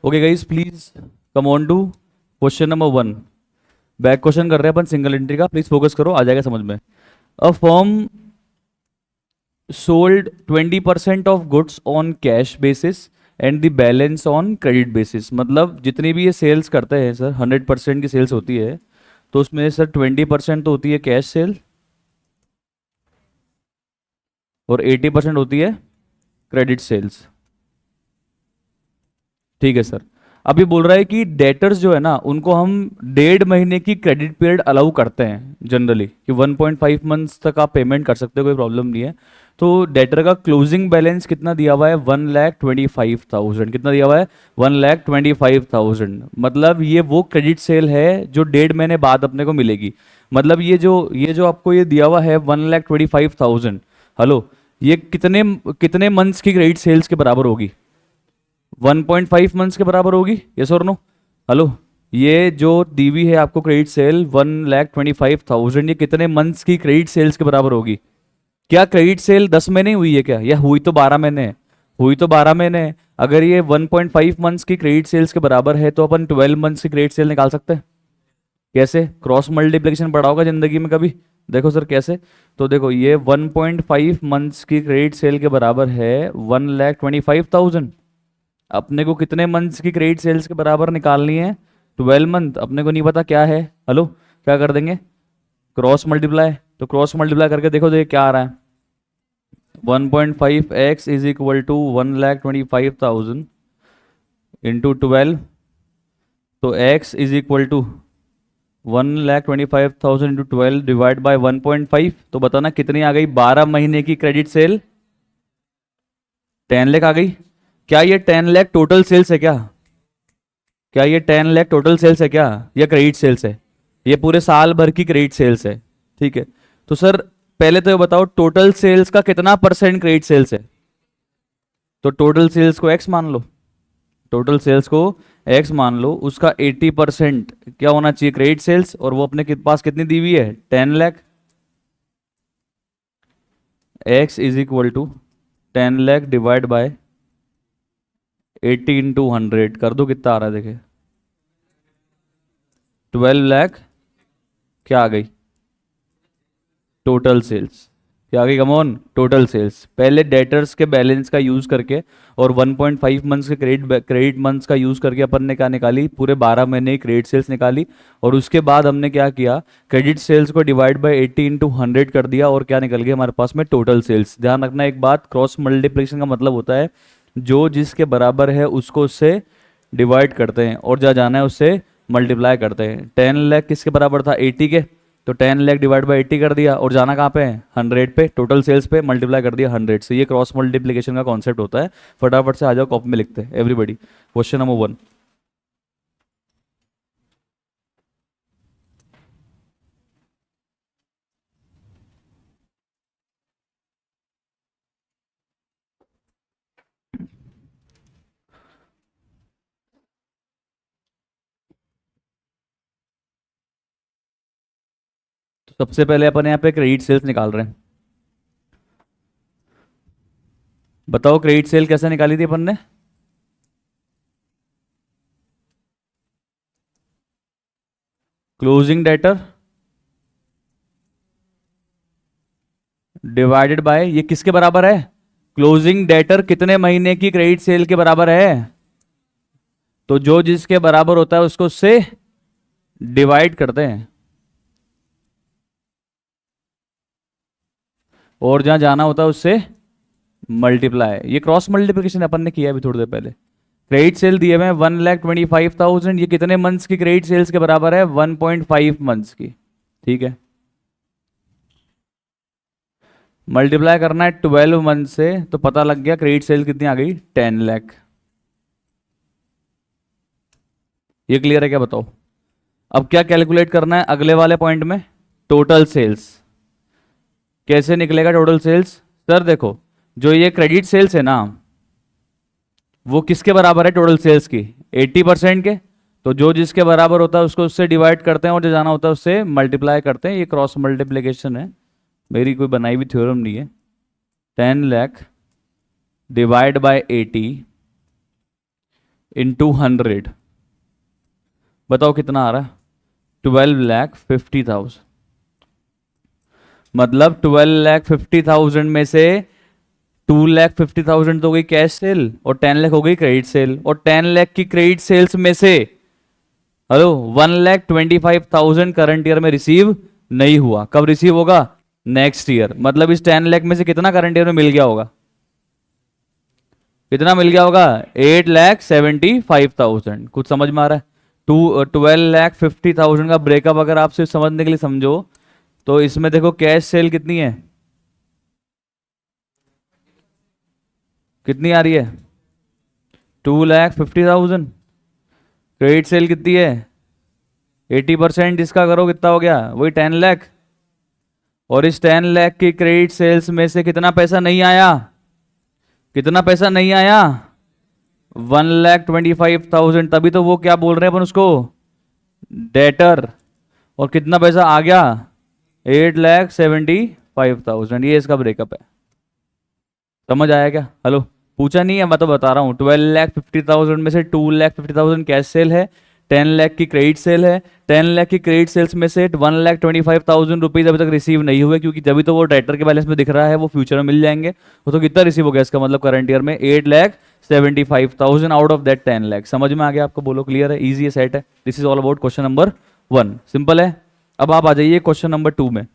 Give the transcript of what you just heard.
Okay guys, please come on to question number 1। Back question कर रहे हैं अपन सिंगल एंट्री का, प्लीज फोकस करो, आ जाएगा समझ में। A firm sold 20% of goods on cash basis and the balance on credit basis. मतलब जितनी भी ये सेल्स करते हैं सर, 100% की सेल्स होती है, तो उसमें सर 20% तो होती है कैश सेल और 80% होती है क्रेडिट सेल्स। ठीक है सर। अभी बोल रहा है कि डेटर्स जो है ना, उनको हम 1.5 महीने की क्रेडिट पीरियड अलाउ करते हैं जनरली, कि 1.5 मंथ्स तक आप पेमेंट कर सकते हो, कोई प्रॉब्लम नहीं है। तो डेटर का क्लोजिंग बैलेंस कितना दिया हुआ है? 1,25,000। कितना दिया हुआ है? 1,25,000। मतलब ये वो क्रेडिट सेल है जो 1.5 महीने बाद अपने को मिलेगी। मतलब ये जो आपको ये दिया हुआ है 1,25,000, हेलो, ये कितने कितने मंथ्स की क्रेडिट सेल्स के बराबर होगी? 1.5 मंथ्स के बराबर होगी, यस और नो? हेलो, ये जो दी हुई है आपको क्रेडिट सेल 1,25,000, ये कितने मंथ्स की क्रेडिट सेल्स के बराबर होगी? क्या क्रेडिट सेल 10 महीने हुई है क्या, या हुई तो 12 महीने है? हुई तो 12 महीने है। अगर ये 1.5 मंथ्स की क्रेडिट सेल्स के बराबर है तो अपन 12 मंथ्स की क्रेडिट सेल निकाल सकते हैं। कैसे? क्रॉस मल्टीप्लिकेशन पढ़ा होगा जिंदगी में कभी। देखो सर कैसे। तो देखो, ये 1.5 मंथ्स की क्रेडिट सेल के बराबर है 1,25,000। अपने को कितने मंथ्स की क्रेडिट सेल्स के बराबर निकालनी है? 12 मंथ। अपने को नहीं पता क्या है, हेलो, क्या कर देंगे? Cross multiply. तो क्रॉस मल्टीप्लाई करके देखो तो ये क्या आ रहा है? 1.5x is equal to 1,25,000 into 12। तो x is equal to 1,25,000 into 12 divide by 1.5। तो बताना कितनी आ गई 12 महीने की क्रेडिट सेल? 10 लाख आ गई। क्या ये 10 लाख टोटल सेल्स है क्या? क्या ये 10 लाख टोटल सेल्स है क्या, या क्रेडिट सेल्स है? ये पूरे साल भर की क्रेडिट सेल्स है। ठीक है। तो सर पहले तो ये बताओ, टोटल सेल्स का कितना परसेंट क्रेडिट सेल्स है? तो टोटल सेल्स को एक्स मान लो। टोटल सेल्स को एक्स मान लो, उसका 80% क्या होना चाहिए? Credit sales. और वो अपने के पास कितनी दी हुई है? 10 lakh. X is equal to 10 lakh divide by 80 into 100 कर दो, कितना आ रहा है देखे? 12 लाख। क्या आ गई? Total sales. क्या आ गई? Come on, total sales. पहले डेटर्स के बैलेंस का यूज करके और 1.5 मंथ्स के क्रेडिट मंथ्स का यूज करके अपन ने क्या निकाली? पूरे 12 महीने की क्रेडिट सेल्स निकाली। और उसके बाद हमने क्या किया? क्रेडिट सेल्स को डिवाइड बाय 80 इंटू 100 कर दिया, और क्या निकल गया हमारे पास में? Total sales. ध्यान रखना एक बात, क्रॉस मल्टीप्लिकेशन का मतलब होता है जो जिसके बराबर है उसको उससे डिवाइड करते हैं, और जहाँ जाना है उससे मल्टीप्लाई करते हैं। 10 लाख किसके बराबर था? 80 के। तो 10 लाख डिवाइड बाई 80 कर दिया, और जाना कहाँ पे है? 100 पे, टोटल सेल्स पे, मल्टीप्लाई कर दिया 100 से। ये क्रॉस मल्टीप्लिकेशन का कॉन्सेप्ट होता है। फटाफट से आ जाओ, कॉपी में लिखते हैं एवरीबडी। Question number 1। तो सबसे पहले अपन यहाँ पे क्रेडिट सेल्स निकाल रहे हैं। बताओ क्रेडिट सेल कैसे निकाली थी अपन ने? क्लोजिंग डेटर डिवाइडेड बाय, ये किसके बराबर है? क्लोजिंग डेटर कितने महीने की क्रेडिट सेल के बराबर है? तो जो जिसके बराबर होता है उसको उससे डिवाइड करते हैं, और जहां जाना होता है उससे मल्टीप्लाई। ये क्रॉस मल्टीप्लिकेशन अपन ने किया अभी थोड़ी देर पहले। क्रेडिट सेल दिए हुए 1,25,000, ये कितने मंथ्स की क्रेडिट सेल्स के बराबर है? 1.5 मंथ्स की। ठीक है। मल्टीप्लाई करना है 12 मंथ से, तो पता लग गया क्रेडिट सेल कितनी आ गई? 10 लाख। ये क्लियर है क्या बताओ? अब क्या कैलकुलेट करना है अगले वाले पॉइंट में? Total sales. कैसे निकलेगा टोटल सेल्स? सर देखो, जो ये क्रेडिट सेल्स है ना, वो किसके बराबर है टोटल सेल्स की? 80% के। तो जो जिसके बराबर होता है उसको उससे डिवाइड करते हैं, और जो जाना होता है उससे मल्टीप्लाई करते हैं। ये क्रॉस मल्टीप्लिकेशन है, मेरी कोई बनाई हुई थ्योरम नहीं है। 10 लाख डिवाइड बाय 80 इंटू 100, बताओ कितना आ रहा है? 12,50,000। मतलब 12,50,000 में से 2,50,000 तो हो गई कैश सेल और 10 लाख हो गई क्रेडिट सेल, और 10 लाख की क्रेडिट सेल्स में से हेलो 1,25,000 करंट ईयर में रिसीव नहीं हुआ। कब रिसीव होगा? Next year. मतलब इस 10 लाख में से कितना करंट ईयर में मिल गया होगा? कितना मिल गया होगा? 8,75,000। कुछ समझ में आ रहा है? 12,50,000 का ब्रेकअप अगर आप सिर्फ समझने के लिए समझो तो इसमें देखो कैश सेल कितनी है, कितनी आ रही है? 2,50,000। क्रेडिट सेल कितनी है? 80% इसका करो कितना हो गया? वही 10 लाख। और इस 10 लाख की क्रेडिट सेल्स में से कितना पैसा नहीं आया? कितना पैसा नहीं आया? 1,25,000। तभी तो वो क्या बोल रहे हैं अपन उसको? डेटर। और कितना पैसा आ गया? 8,75,000। ये इसका ब्रेकअप है। समझ आया क्या? हेलो, पूछा नहीं है, मैं तो बता रहा हूँ। 12,50,000 में से 2,50,000 कैश सेल है, 10 लाख की क्रेडिट सेल है। 10 लाख की क्रेडिट सेल्स में से 1,25,000 रुपीज अभी तक रिसीव नहीं हुए, क्योंकि जब तो वो डेटर के बैलेंस में दिख रहा है, वो फ्यूचर में मिल जाएंगे। वो तो कितना रिसीव हो गया इसका मतलब करंट ईयर में? 8,75,000 आउट ऑफ दैट 10 लाख। समझ में आ गया आपको? बोलो क्लियर है? इजी है, सेट है। This is all about question number 1। Simple है। अब आप आ जाइए क्वेश्चन नंबर 2 में।